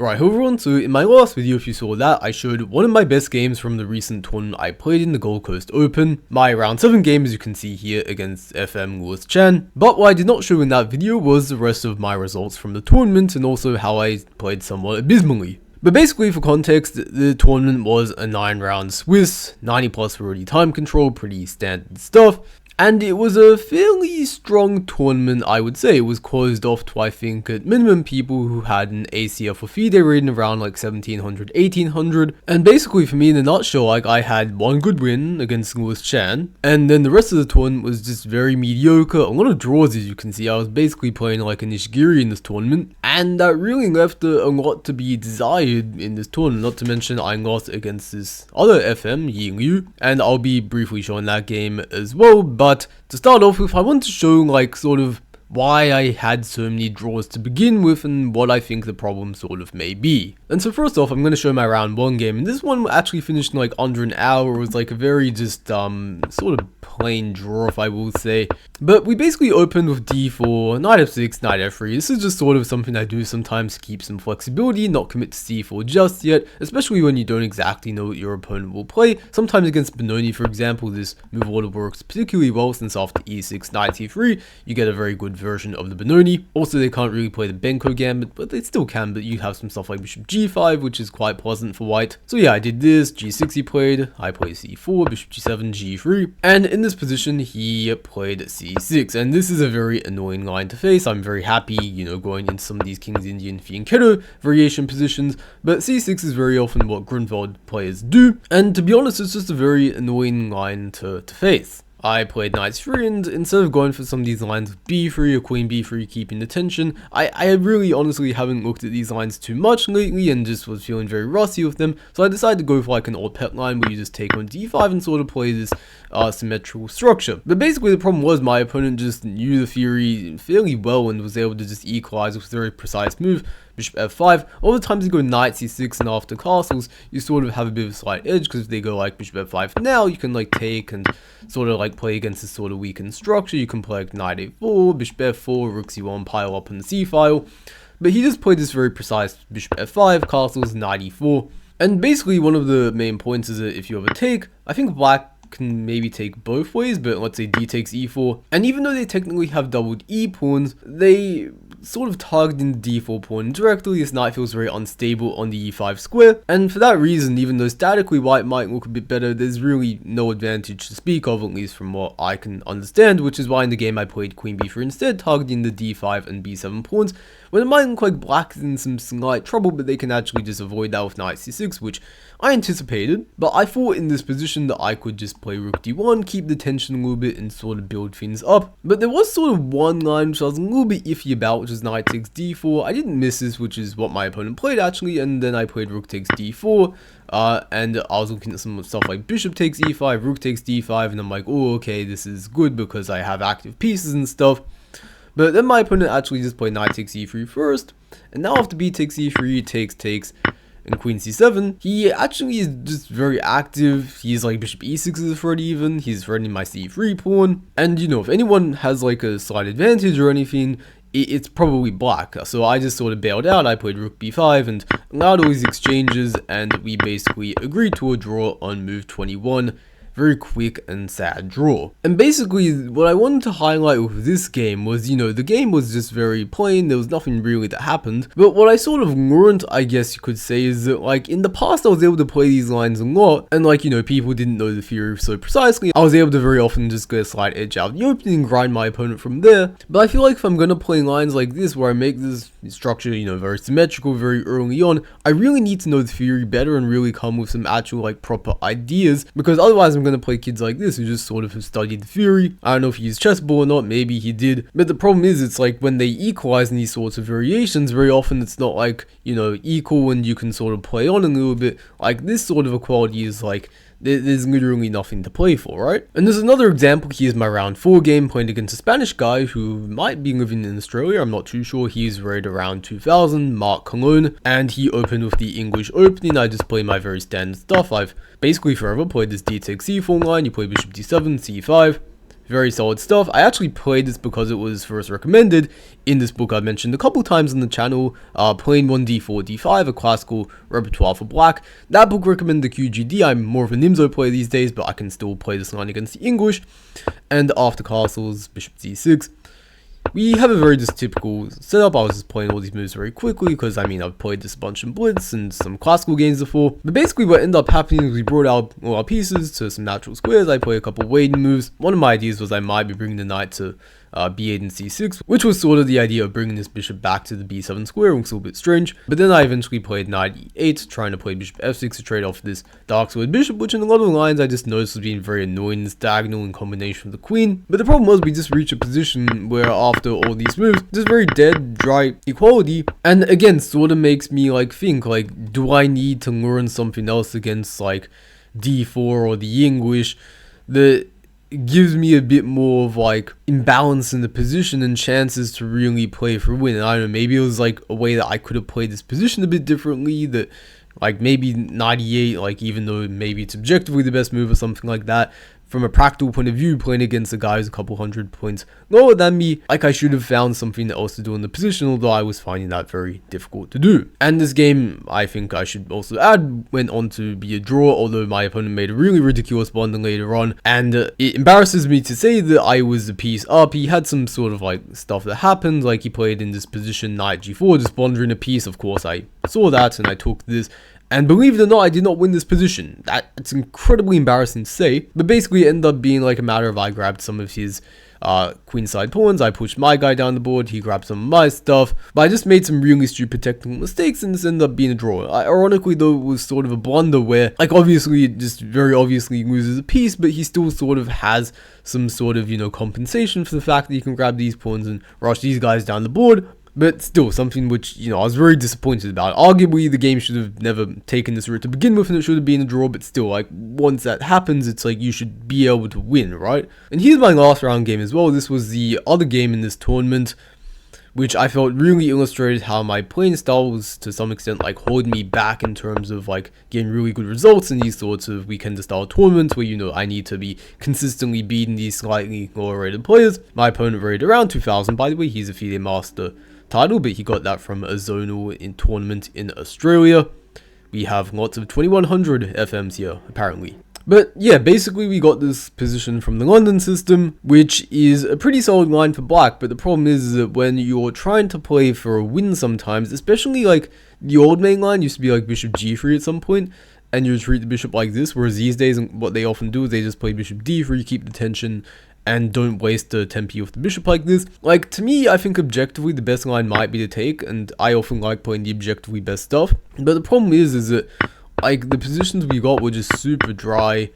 Right, everyone, so in my last video, if you saw that, I showed one of my best games from the recent tournament I played in the Gold Coast Open, my round 7 game as you can see here against FM Lewis Chan. But what I did not show in that video was the rest of my results from the tournament and also how I played somewhat abysmally. But basically, for context, the tournament was a 9-round Swiss, 90 plus for already time control, pretty standard stuff. And it was a fairly strong tournament, I would say. It was closed off to, I think, at minimum people who had an ACF or FIDE rating around like 1700, 1800. And basically, for me, in a nutshell, like I had one good win against Lewis Chan. And then the rest of the tournament was just very mediocre. A lot of draws, as you can see. I was basically playing like a Nishigiri in this tournament. And that really left a lot to be desired in this tournament. Not to mention, I lost against this other FM, Yi Liu. And I'll be briefly showing that game as well. But to start off with, I want to show like sort of why I had so many draws to begin with and what I think the problem sort of may be. And so first off, I'm going to show my round 1 game, and this one actually finished in like under an hour. It was like a very just sort of plain draw, if I will say. But we basically opened with d4, knight f6, knight f3. This is just sort of something I do sometimes to keep some flexibility, not commit to c4 just yet, especially when you don't exactly know what your opponent will play. Sometimes against Benoni, for example, this move order works particularly well since after e6, knight c3, you get a very good version of the Benoni. Also, they can't really play the Benko gambit, but they still can, but you have some stuff like bishop g5, which is quite pleasant for white. So yeah, I did this, g6 he played, I played c4, bishop g7, g3, and in this position, he played c6, and this is a very annoying line to face. I'm very happy, you know, going into some of these King's Indian Fianchetto variation positions, but c6 is very often what Grunwald players do, and to be honest, it's just a very annoying line to face. I played knight c3, and instead of going for some of these lines of b3 or queen b3 keeping the tension, I really honestly haven't looked at these lines too much lately and just was feeling very rusty with them, so I decided to go for like an old pet line where you just take on d5 and sort of play this symmetrical structure. But basically the problem was my opponent just knew the theory fairly well and was able to just equalize with a very precise move. Bishop f5, all the times you go knight c6 and after castles, you sort of have a bit of a slight edge, because if they go like bishop f5 now, you can like take and sort of like play against this sort of weakened structure. You can play like knight a4, bishop f4, rook c1, pile up in the c file. But he just played this very precise bishop f5, castles, knight e4. And basically one of the main points is that if you have a take, I think black can maybe take both ways, but let's say d takes e4, and even though they technically have doubled e pawns, they sort of targeting the d4 pawn directly. This knight feels very unstable on the e5 square, and for that reason, even though statically white might look a bit better, there's really no advantage to speak of, at least from what I can understand, which is why in the game I played queen b3 instead, targeting the d5 and b7 pawns, when it might look like black is in some slight trouble, but they can actually just avoid that with knight c6, which I anticipated, but I thought in this position that I could just play rook d1, keep the tension a little bit and sort of build things up. But there was sort of one line which I was a little bit iffy about, which is knight takes d4. I didn't miss this, which is what my opponent played actually, and then I played rook takes d4, and I was looking at some stuff like bishop takes e5, rook takes d5, and I'm like, oh okay, this is good because I have active pieces and stuff. But then my opponent actually just played knight takes e3 first, and now after b takes e3, takes, and queen c7, he actually is just very active. He's like bishop e6 is a threat even, he's threatening my c3 pawn, and you know, if anyone has like a slight advantage or anything, it's probably black. So I just sort of bailed out, I played rook b5 and allowed all these exchanges, and we basically agreed to a draw on move 21. Very quick and sad draw. And basically what I wanted to highlight with this game was, you know, the game was just very plain, there was nothing really that happened, but what I sort of learned, I guess you could say, is that like in the past I was able to play these lines a lot, and like, you know, people didn't know the theory so precisely. I was able to very often just get a slight edge out of the opening and grind my opponent from there. But I feel like if I'm gonna play lines like this where I make this structure, you know, very symmetrical very early on, I really need to know the theory better and really come with some actual like proper ideas, because otherwise I'm going to play kids like this who just sort of have studied the theory. I don't know if he used chessboard or not, maybe he did, but the problem is it's like when they equalize in these sorts of variations, very often it's not like, you know, equal and you can sort of play on a little bit. Like this sort of equality is like there's literally nothing to play for, right? And there's another example. Here's my round 4 game playing against a Spanish guy who might be living in Australia, I'm not too sure. He's rated around 2000, Mark Cologne, and he opened with the English opening. I just play my very standard stuff. I've basically forever played this d takes c4 line. You play bishop d7, c5, very solid stuff. I actually played this because it was first recommended in this book I've mentioned a couple times on the channel, Playing 1d4, d5, a classical repertoire for black. That book recommended the QGD. I'm more of a Nimzo player these days, but I can still play this line against the English. And after castles, bishop c6. We have a very just typical setup. I was just playing all these moves very quickly because, I mean, I've played this a bunch in Blitz and some classical games before. But basically what ended up happening is we brought out all our pieces to some natural squares. I play a couple Waden moves. One of my ideas was I might be bringing the knight to b8 and c6, which was sort of the idea of bringing this bishop back to the b7 square, which was a little bit strange. But then I eventually played knight e8, trying to play bishop f6 to trade off this dark sword bishop, which in a lot of the lines I just noticed was being very annoying, this diagonal in combination with the queen. But the problem was we just reached a position where after all these moves, just very dead, dry equality. And again, sort of makes me like think, like, do I need to learn something else against like d4 or the English that gives me a bit more of like imbalance in the position and chances to really play for win? And I don't know, maybe it was like a way that I could have played this position a bit differently, that like maybe 98, like even though maybe it's objectively the best move or something like that, from a practical point of view, playing against a guy who's a couple hundred points lower than me, like I should have found something else to do in the position, although I was finding that very difficult to do. And this game, I think I should also add, went on to be a draw, although my opponent made a really ridiculous blunder later on, and it embarrasses me to say that I was a piece up. He had some sort of like stuff that happened, like he played in this position knight g4, just blundering a piece. Of course I saw that and I took this. And believe it or not, I did not win this position. It's incredibly embarrassing to say. But basically it ended up being like a matter of I grabbed some of his queenside pawns, I pushed my guy down the board, he grabbed some of my stuff. But I just made some really stupid technical mistakes and this ended up being a draw. Ironically though, it was sort of a blunder where, like, obviously it just very obviously loses a piece, but he still sort of has some sort of, you know, compensation for the fact that he can grab these pawns and rush these guys down the board. But still, something which, you know, I was very disappointed about. Arguably, the game should have never taken this route to begin with, and it should have been a draw, but still, like, once that happens, it's like, you should be able to win, right? And here's my last round game as well. This was the other game in this tournament, which I felt really illustrated how my playing style was, to some extent, like, holding me back in terms of, like, getting really good results in these sorts of weekend-style tournaments where, you know, I need to be consistently beating these slightly lower-rated players. My opponent rated around 2,000, by the way. He's a FIDE Master title, but he got that from a zonal in tournament in Australia. We have lots of 2100 FMs here, apparently. But yeah, basically we got this position from the London system, which is a pretty solid line for black, but the problem is that when you're trying to play for a win sometimes, especially like the old main line used to be like bishop g3 at some point, and you treat the bishop like this, whereas these days what they often do is they just play bishop d3, keep the tension, and don't waste the tempi with the bishop like this. Like, to me, I think objectively the best line might be to take, and I often like playing the objectively best stuff. But the problem is that, like, the positions we got were just super dry.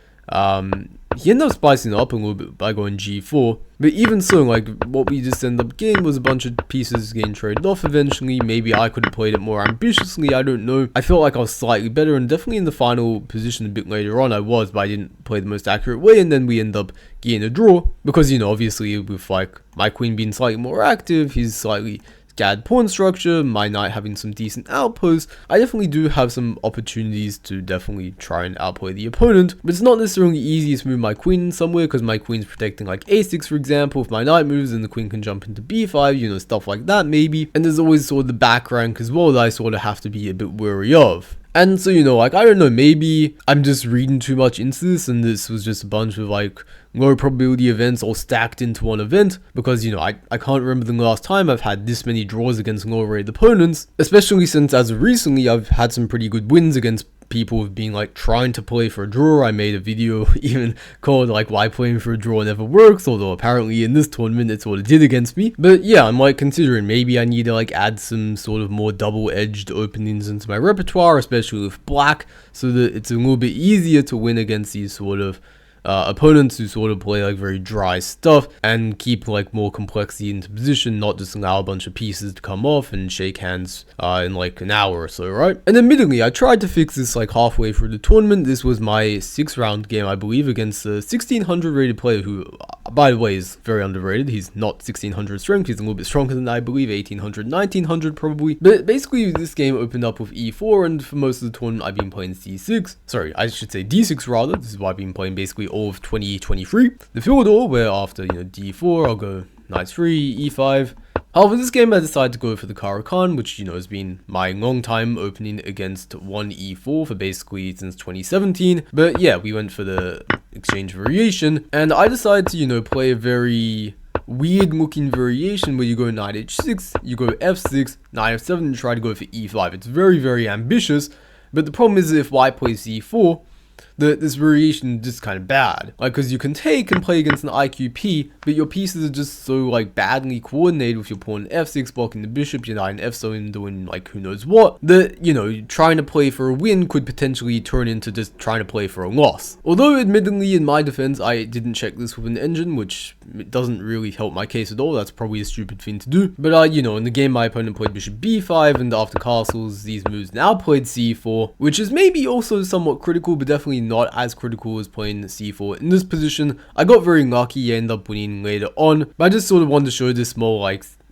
He ended up spicing it up a little bit by going g4, but even so, like, what we just ended up getting was a bunch of pieces getting traded off eventually. Maybe I could have played it more ambitiously, I don't know. I felt like I was slightly better, and definitely in the final position a bit later on I was, but I didn't play the most accurate way, and then we end up getting a draw, because, you know, obviously with, like, my queen being slightly more active, he's slightly scattered pawn structure, my knight having some decent outposts, I definitely do have some opportunities to definitely try and outplay the opponent. But it's not necessarily easy to move my queen somewhere, because my queen's protecting like a6, for example. If my knight moves, then the queen can jump into b5, you know, stuff like that maybe. And there's always sort of the back rank as well that I sort of have to be a bit wary of. And so, you know, like, I don't know, maybe I'm just reading too much into this and this was just a bunch of, like, low probability events all stacked into one event, because, you know, I can't remember the last time I've had this many draws against lower rated opponents, especially since as of recently I've had some pretty good wins against people have been like trying to play for a draw. I made a video even called like why playing for a draw never works, although apparently in this tournament it's what it did against me. But yeah, I'm like considering maybe I need to like add some sort of more double-edged openings into my repertoire, especially with black, so that it's a little bit easier to win against these sort of opponents who sort of play like very dry stuff and keep like more complexity into position, not just allow a bunch of pieces to come off and shake hands in like an hour or so, right? And admittedly, I tried to fix this like halfway through the tournament. This was my 6th round game, I believe, against a 1600 rated player who, by the way, is very underrated. He's not 1600 strength, he's a little bit stronger than I believe, 1800, 1900 probably. But basically, this game opened up with e4, and for most of the tournament, I've been playing c6. Sorry, I should say d6 rather. This is why I've been playing basically all of 2023. The Philidor, where after, d4, I'll go knight 3, e5. However, this game I decided to go for the Caro-Kann, which, has been my long time opening against 1 e4 for basically since 2017. But yeah, we went for the exchange variation, and I decided to, play a very weird looking variation where you go knight h6, you go f6, knight f7, and try to go for e5. It's very, very ambitious, but the problem is if white plays c4, this variation is just kind of bad. Because you can take and play against an IQP, but your pieces are just so, badly coordinated with your pawn f6 blocking the bishop, your knight and f7 doing, who knows what, that, trying to play for a win could potentially turn into just trying to play for a loss. Although, admittedly, in my defense, I didn't check this with an engine, which doesn't really help my case at all. That's probably a stupid thing to do. But, in the game, my opponent played bishop b5, and after castles, these moves now played c4, which is maybe also somewhat critical, but definitely not as critical as playing c4 in this position. I got very lucky, I ended up winning later on, but I just sort of wanted to show this small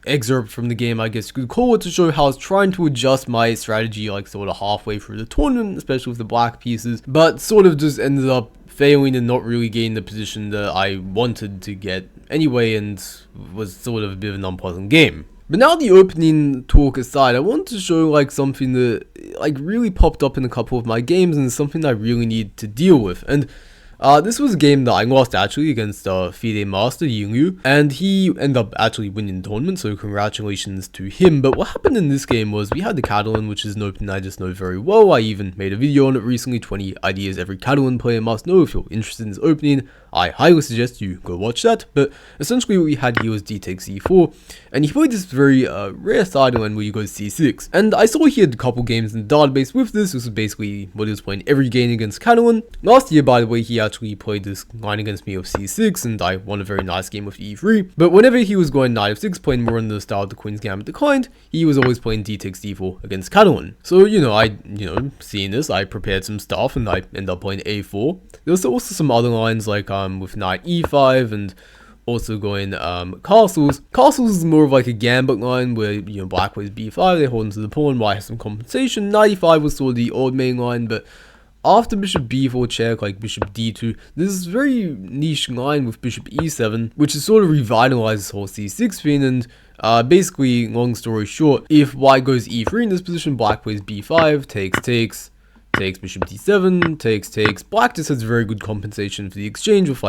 excerpt from the game, I guess you could call it, to show how I was trying to adjust my strategy sort of halfway through the tournament, especially with the black pieces, but sort of just ended up failing and not really getting the position that I wanted to get anyway, and was sort of a bit of an unpleasant game. But now the opening talk aside, I want to show something that really popped up in a couple of my games, and something that I really need to deal with. And this was a game that I lost actually against FIDE Master Yinglu, and he ended up actually winning the tournament, so congratulations to him. But what happened in this game was we had the Catalan, which is an opening I just know very well. I even made a video on it recently, 20 ideas every Catalan player must know. If you're interested in this opening, I highly suggest you go watch that. But essentially what we had here was d takes e4, and he played this very rare sideline where you go c6. And I saw he had a couple games in the database with this. This was basically what he was playing every game against Catalan. Last year, by the way, he actually played this line against me of c6, and I won a very nice game with e3. But whenever he was going knight f6, playing more in the style of the Queen's Gambit declined, he was always playing d takes d4 against Catalan. So, seeing this, I prepared some stuff, and I ended up playing a4. There was also some other lines with knight e5 and also going castles. Castles is more of a gambit line where black plays b5, they hold into the pawn, white has some compensation. Knight e5 was sort of the odd main line, but after bishop b4 check, bishop d2, there's this very niche line with bishop e7, which has sort of revitalized this whole c6 thing. And basically, long story short, if white goes e3 in this position, black plays b5, takes bishop d7, takes. Black just has very good compensation for the exchange with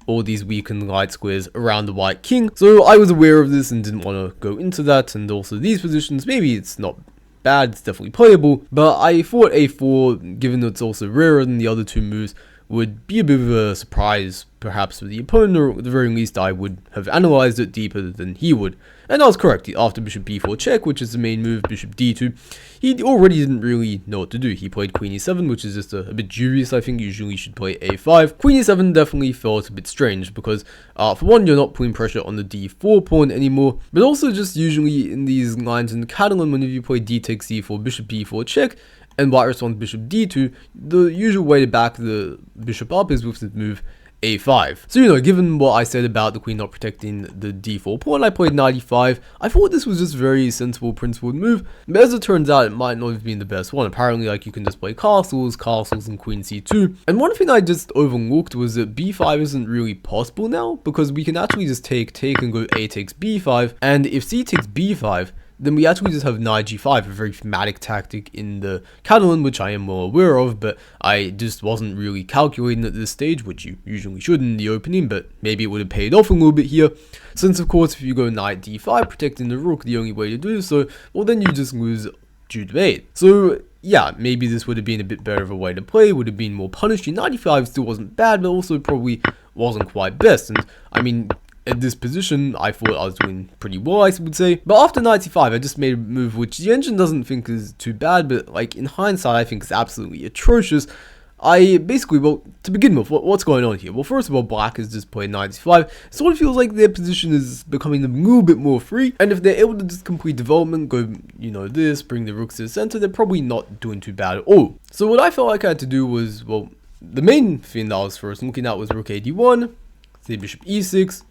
all these weakened light squares around the white king. So I was aware of this and didn't want to go into that. And also these positions, maybe it's not bad, it's definitely playable, but I thought a4, given that it's also rarer than the other two moves, would be a bit of a surprise perhaps for the opponent, or at the very least I would have analyzed it deeper than he would. And I was correct. After bishop b4 check, which is the main move, bishop d2, he already didn't really know what to do. He played queen e7, which is just a bit dubious. I think usually you should play a5. Queen e7 definitely felt a bit strange because, for one, you're not putting pressure on the d4 pawn anymore, but also just usually in these lines in Catalan, whenever you play d takes c4, bishop b4 check, and white responds bishop d2, the usual way to back the bishop up is with the move a5. So, given what I said about the queen not protecting the d4 pawn, I played knight e5. I thought this was just a very sensible, principled move, but as it turns out, it might not have been the best one. Apparently, you can just play castles, and queen c2. And one thing I just overlooked was that b5 isn't really possible now, because we can actually just take and go a takes b5, and if c takes b5, then we actually just have knight g5, a very thematic tactic in the Catalan, which I am well aware of, but I just wasn't really calculating at this stage, which you usually should in the opening, but maybe it would have paid off a little bit here, since of course if you go knight d5, protecting the rook, the only way to do so, well then you just lose due to 8. So yeah, maybe this would have been a bit better of a way to play, would have been more punishing. Knight e5 still wasn't bad, but also probably wasn't quite best, and I mean, at this position, I thought I was doing pretty well, I would say. But after knight c5, I just made a move which the engine doesn't think is too bad, but in hindsight, I think is absolutely atrocious. I basically, well, to begin with, what's going on here? Well, first of all, black has just played knight c5. It sort of feels like their position is becoming a little bit more free, and if they're able to just complete development, go, this, bring the rooks to the center, they're probably not doing too bad at all. So what I felt like I had to do was, well, the main thing that I was first looking at was rook a d1, say bishop e6,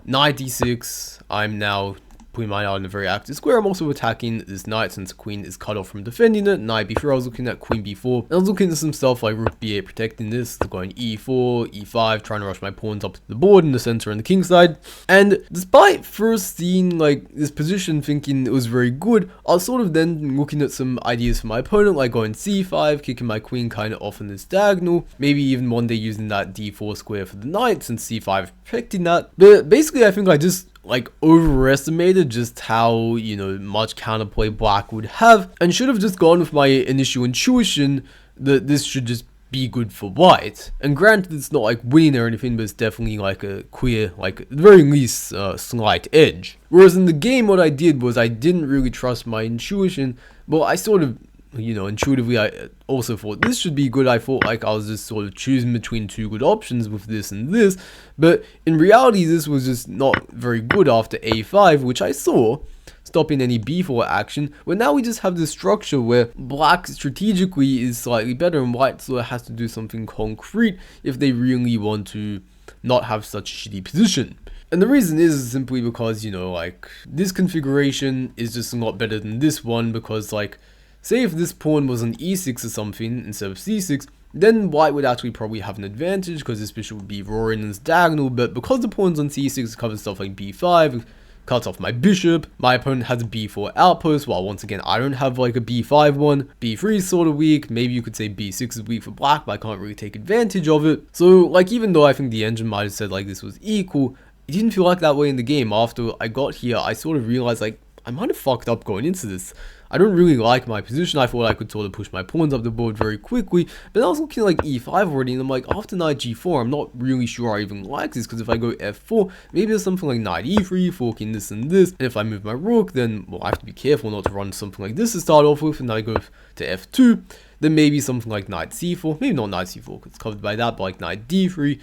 knight d6. I'm now putting mine out in a very active square. I'm also attacking this knight since the queen is cut off from defending it. Knight b3, I was looking at queen b4. And I was looking at some stuff like rook b8 protecting this, going e4, e5, trying to rush my pawns up the board in the center and the king side. And despite first seeing like this position thinking it was very good, I was sort of then looking at some ideas for my opponent, like going c5, kicking my queen kind of off in this diagonal, maybe even one day using that d4 square for the knight since c5 is protecting that. But basically I think I just like overestimated just how, you know, much counterplay black would have, and should have just gone with my initial intuition that this should just be good for white. And granted, it's not like winning or anything, but it's definitely like a clear, like at the very least, slight edge. Whereas in the game, what I did was I didn't really trust my intuition, but I sort of, you know, intuitively I also thought this should be good. I thought like I was just sort of choosing between two good options with this and this, but in reality this was just not very good after a5, which I saw stopping any b4 action. But now we just have this structure where black strategically is slightly better and white sort of has to do something concrete if they really want to not have such a shitty position. And the reason is simply because, you know, like this configuration is just a lot better than this one, because like say if this pawn was on e6 or something instead of c6, then white would actually probably have an advantage because this bishop would be roaring in this diagonal. But because the pawn's on c6, it covers stuff like b5, cuts off my bishop. My opponent has a b4 outpost, while once again I don't have like a b5 one. b3 is sort of weak. Maybe you could say b6 is weak for black, but I can't really take advantage of it. So like even though I think the engine might have said like this was equal, it didn't feel like that way in the game. After I got here, I sort of realized like I might have fucked up going into this. I don't really like my position. I thought I could sort of push my pawns up the board very quickly, but I was looking at like e5 already, and I'm like, after knight g4, I'm not really sure I even like this, because if I go f4, maybe there's something like knight e3, forking this and this, and if I move my rook, then, well, I have to be careful not to run something like this to start off with, and then I go to f2, then maybe something like knight c4, maybe not knight c4, because it's covered by that, but like knight d3,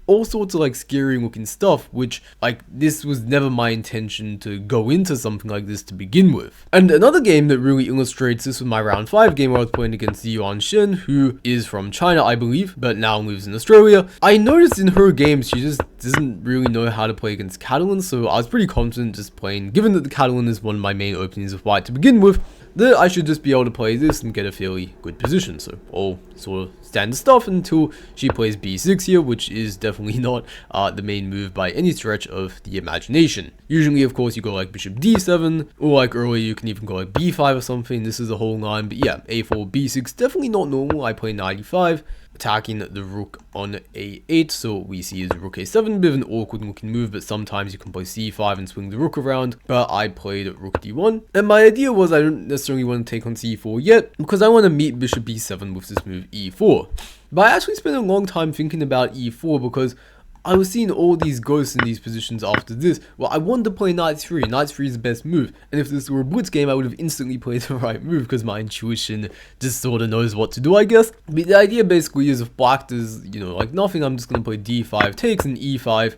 all sorts of like scary looking stuff, which like this was never my intention to go into something like this to begin with. And another game that really illustrates this was my round 5 game where I was playing against Yuan Shen, who is from China, I believe, but now lives in Australia. I noticed in her games she just doesn't really know how to play against Catalan, so I was pretty confident just playing, given that the Catalan is one of my main openings of white to begin with, that I should just be able to play this and get a fairly good position. So all sort of standard stuff until she plays b6 here, which is definitely not the main move by any stretch of the imagination. Usually, of course, you go like bishop d7, or like earlier you can even go like b5 or something. This is a whole line, but yeah, a4, b6, definitely not normal. I play 95. Attacking the rook on a8, so what we see is rook a7, bit of an awkward looking move, but sometimes you can play c5 and swing the rook around, but I played rook d1, and my idea was I don't necessarily want to take on c4 yet, because I want to meet bishop b7 with this move e4. But I actually spent a long time thinking about e4, because I was seeing all these ghosts in these positions after this. Well, I wanted to play knight 3. Knight 3 is the best move. And if this were a blitz game, I would have instantly played the right move because my intuition just sort of knows what to do, I guess. But the idea basically is if black does, you know, like nothing, I'm just going to play d5 takes and e5.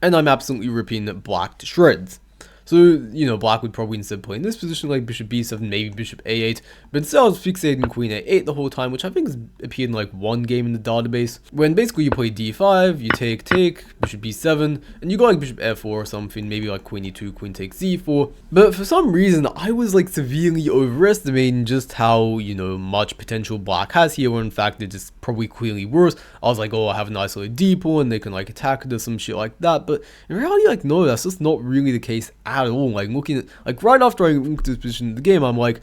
And I'm absolutely ripping black to shreds. So, you know, black would probably instead play in this position like bishop b7, maybe bishop a8, but instead I was fixating queen a8 the whole time, which I think has appeared in like one game in the database, when basically you play d5, you take, bishop b7, and you go like bishop f4 or something, maybe like queen e2, queen takes c4, but for some reason I was like severely overestimating just how, you know, much potential black has here, when in fact it's just probably clearly worse. I was like, oh, I have an isolated d pawn, they can like attack it or some shit like that, but in reality, like, no, that's just not really the case at all. Like looking at, like right after I looked at this position in the game, I'm like,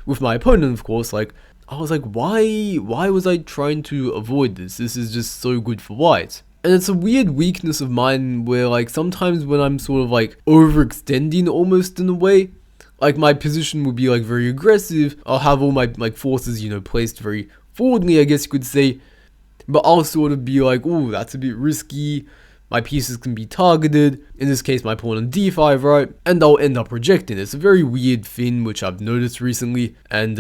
with my opponent of course, like I was like, why was I trying to avoid this? This is just so good for white. And it's a weird weakness of mine where like sometimes when I'm sort of like overextending almost in a way, like my position would be like very aggressive, I'll have all my like forces, you know, placed very forwardly, I guess you could say, but I'll sort of be like, oh, that's a bit risky. My pieces can be targeted, in this case my pawn on d5, right? And I'll end up rejecting it. It's a very weird thing which I've noticed recently, and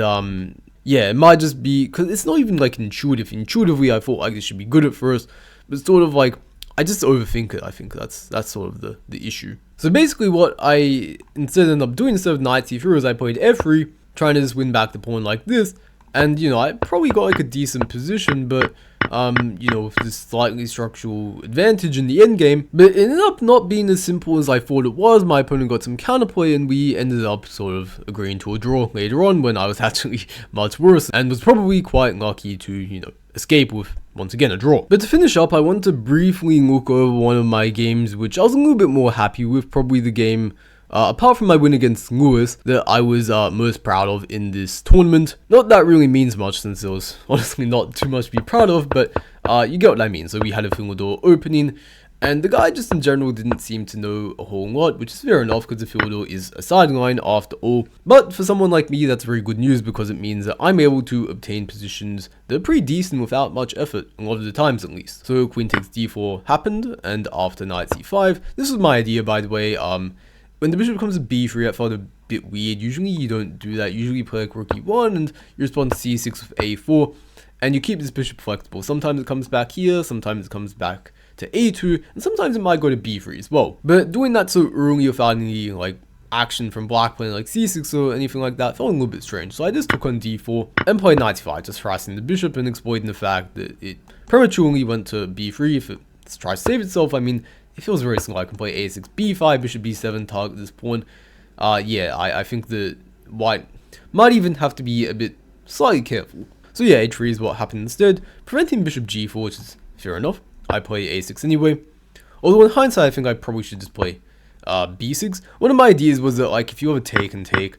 yeah, it might just be, because it's not even like intuitive. Intuitively I thought like it should be good at first, but sort of like, I just overthink it. I think that's sort of the issue. So basically what I instead end up doing instead of knight c3 is I played f3, trying to just win back the pawn like this, And, you know, I probably got like a decent position, but, you know, with this slightly structural advantage in the endgame. But it ended up not being as simple as I thought it was. My opponent got some counterplay, and we ended up sort of agreeing to a draw later on when I was actually much worse, and was probably quite lucky to, you know, escape with, once again, a draw. But to finish up, I want to briefly look over one of my games, which I was a little bit more happy with, probably the game, apart from my win against Lewis, that I was most proud of in this tournament. Not that really means much, since there was honestly not too much to be proud of, but you get what I mean. So we had a Philidor opening, and the guy just in general didn't seem to know a whole lot, which is fair enough because the Philidor is a sideline after all. But for someone like me, that's very good news because it means that I'm able to obtain positions that are pretty decent without much effort, a lot of the times at least. So queen takes d4 happened, and after knight c5, this was my idea, by the way. When the bishop becomes a b3, I felt a bit weird. Usually you don't do that. Usually you play like rook e1 and you respond to c6 with a4, and you keep this bishop flexible. Sometimes it comes back here, sometimes it comes back to a2, and sometimes it might go to b3 as well. But doing that so early without any like action from black playing like c6 or anything like that felt a little bit strange. So I just took on d4 and played knight c5, just harassing the bishop and exploiting the fact that it prematurely went to b3. If it tries to save itself, I mean, it feels very similar. I can play a6, b5, bishop b7, target this pawn. Yeah, I think that white might even have to be a bit slightly careful. So yeah, h3 is what happened instead, preventing bishop g4, which is fair enough. I play a6 anyway. Although in hindsight, I think I probably should just play b6. One of my ideas was that, like, if you have a take and take,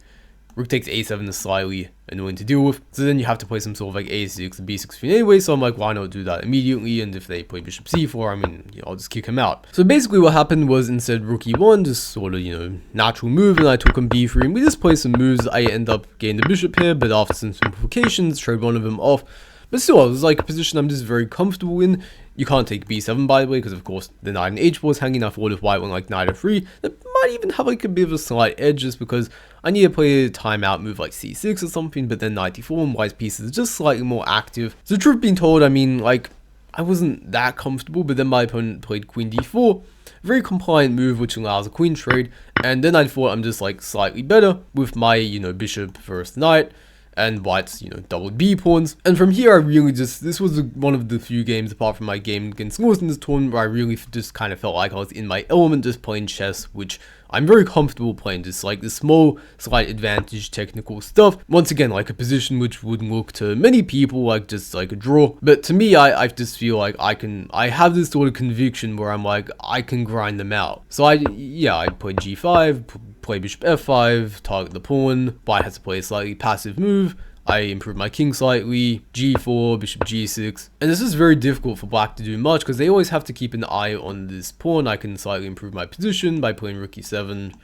rook takes a7 is slightly annoying to deal with, so then you have to play some sort of like a6 and b6 fin anyway, so I'm like, why not do that immediately? And if they play bishop c4, I mean, you know, I'll just kick him out. So basically what happened was, instead rook e1, just sort of, you know, natural move, and I took on b3, and we just played some moves. I end up getting the bishop here, but after some simplifications, trade one of them off. But still, it was like a position I'm just very comfortable in. You can't take b7, by the way, because of course the knight and h4 is hanging. I thought if white went like knight f3, that might even have like a bit of a slight edge, just because I need to play a timeout move like c6 or something, but then knight d4 and white's pieces are just slightly more active. So truth being told, I mean, like, I wasn't that comfortable, but then my opponent played queen d4, very compliant move which allows a queen trade, and then I thought I'm just like slightly better with my, you know, bishop versus knight, and white's, you know, doubled b pawns. And from here I really just, this was one of the few games apart from my game against Lewis in this tournament where I really just kind of felt like I was in my element, just playing chess, which I'm very comfortable playing, just like the small slight advantage technical stuff. Once again, like a position which would look to many people like just like a draw, but to me I just feel like I have this sort of conviction where I'm like, I can grind them out. So I play g5, play bishop f5, target the pawn. White has to play a slightly passive move. I improve my king slightly, g4, bishop g6, and this is very difficult for black to do much because they always have to keep an eye on this pawn. I can slightly improve my position by playing rook e7,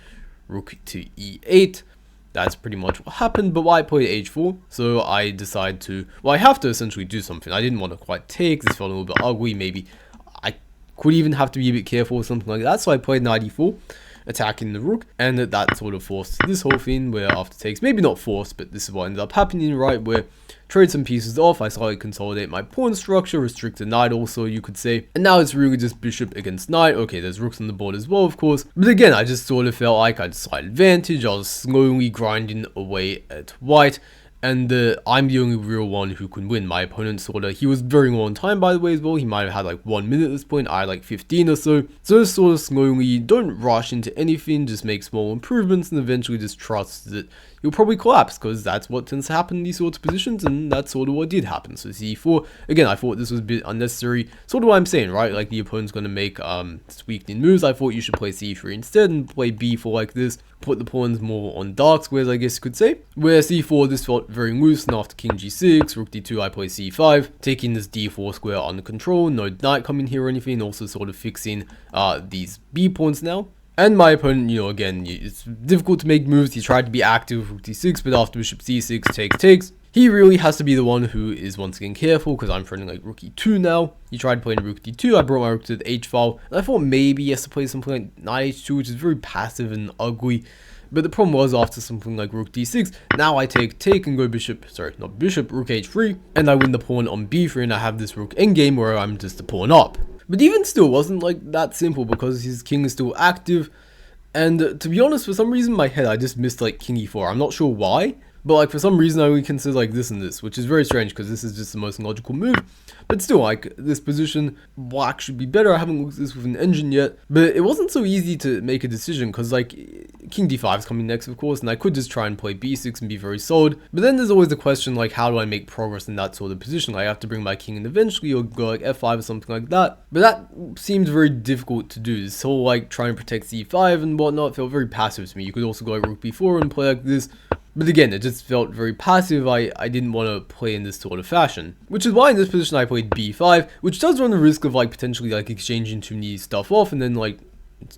rook to e8. That's pretty much what happened, but white played h4, so I decide to, well, I have to essentially do something. I didn't want to quite take, this felt a little bit ugly, maybe I could even have to be a bit careful or something like that, so I played knight e4. Attacking the rook, and that sort of forced this whole thing where after takes, maybe not forced, but this is what ended up happening, right, where trade some pieces off, I slightly consolidate my pawn structure, restrict the knight also, you could say, and now it's really just bishop against knight. Okay, there's rooks on the board as well, of course, but again, I just sort of felt like I had a slight advantage. I was slowly grinding away at white, and I'm the only real one who can win. My opponent he was very low on time, by the way, as well. He might have had like 1 minute at this point. I had like 15 or so. So just sort of slowly, don't rush into anything, just make small improvements, and eventually just trust that you'll probably collapse, because that's what tends to happen in these sorts of positions, and that's sort of what did happen. So c4, again, I thought this was a bit unnecessary, sort of what I'm saying, right? Like the opponent's going to make weakening moves. I thought you should play c3 instead and play b4 like this, put the pawns more on dark squares, I guess you could say. Where c4, this felt very loose, and after king g6, rook d2, I play c5, taking this d4 square under control, no knight coming here or anything, also sort of fixing these b pawns now. And my opponent, you know, again, it's difficult to make moves. He tried to be active, rook d6, but after bishop c6, takes. He really has to be the one who is once again careful, because I'm threatening like rook e2 now. He tried playing rook d2, I brought my rook to the h file, and I thought maybe he has to play something like knight h2, which is very passive and ugly. But the problem was, after something like rook d6, now I take and go rook h3, and I win the pawn on b3, and I have this rook endgame where I'm just a pawn up. But even still, it wasn't like that simple, because his king is still active, and to be honest, for some reason in my head I just missed like king e4. I'm not sure why, but like for some reason I only consider like this and this, which is very strange because this is just the most logical move. But still, like, this position, black should be better. I haven't looked at this with an engine yet, but it wasn't so easy to make a decision because, like, king d5 is coming next, of course, and I could just try and play b6 and be very solid. But then there's always the question, like, how do I make progress in that sort of position? Like, I have to bring my king in eventually, or go like f5 or something like that. But that seemed very difficult to do. This whole, like, trying to protect c5 and whatnot felt very passive to me. You could also go like rook b4 and play like this. But again, it just felt very passive. I didn't want to play in this sort of fashion. Which is why in this position I played b5, which does run the risk of like potentially like exchanging too many stuff off and then like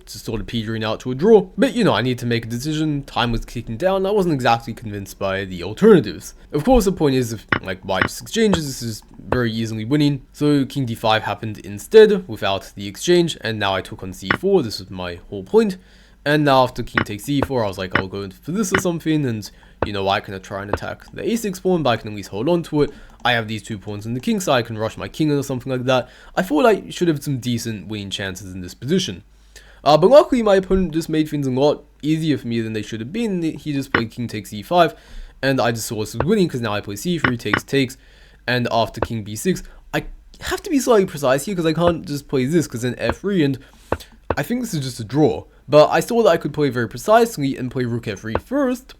just sort of petering out to a draw. But you know, I need to make a decision. Time was kicking down. I wasn't exactly convinced by the alternatives. Of course, the point is, if like white just exchanges, this is very easily winning. So king d5 happened instead without the exchange, and now I took on c4. This was my whole point. And now after king takes e4, I was like, I'll go for this or something, and you know, I can try and attack the a6 pawn, but I can at least hold on to it. I have these 2 pawns on the king side, I can rush my king or something like that. I thought I should have some decent winning chances in this position. But luckily my opponent just made things a lot easier for me than they should have been. He just played king takes e5, and I just saw this was winning because now I play c3, takes, and after king b6, I have to be slightly precise here because I can't just play this because then f3, and I think this is just a draw. But I saw that I could play very precisely and play rook f3 first,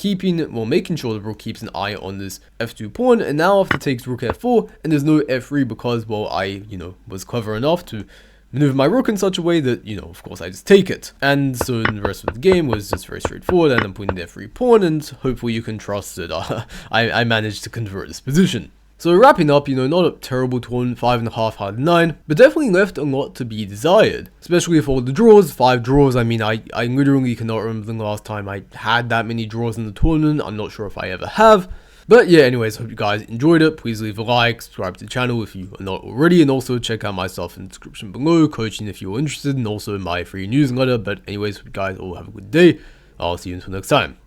making sure the rook keeps an eye on this f2 pawn, and now after takes rook f4, and there's no f3 because, well, I, you know, was clever enough to maneuver my rook in such a way that, you know, of course I just take it. And so the rest of the game was just very straightforward, and I'm putting the f3 pawn, and hopefully you can trust that I managed to convert this position. So wrapping up, you know, not a terrible tournament, 5.5 out of 9, but definitely left a lot to be desired. Especially with all the draws, 5 draws. I mean, I literally cannot remember the last time I had that many draws in the tournament. I'm not sure if I ever have. But yeah, anyways, hope you guys enjoyed it. Please leave a like, subscribe to the channel if you are not already, and also check out my stuff in the description below, coaching if you're interested, and also my free newsletter. But anyways, hope you guys all have a good day. I'll see you until next time.